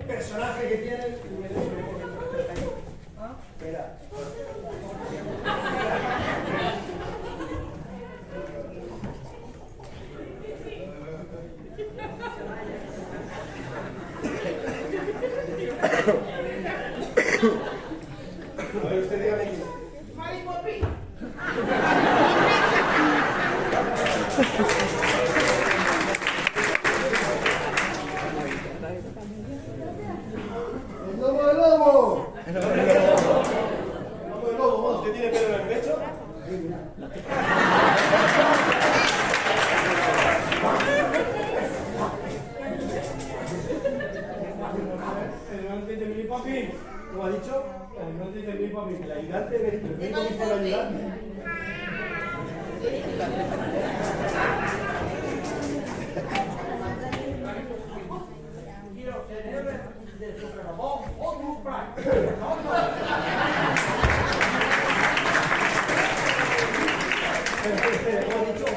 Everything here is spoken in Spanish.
personaje que tiene. Espera. A ver, usted dígame quién. ¡El lobo del lobo! ¡El lobo del lobo! ¡El lobo del lobo! ¿Usted tiene pelo en el pecho? El ayudante de mi papi, ¿cómo ha dicho? El ayudante de mi papi, el ayudante de mi papi por el ayudante. ¿Cómo ha dicho?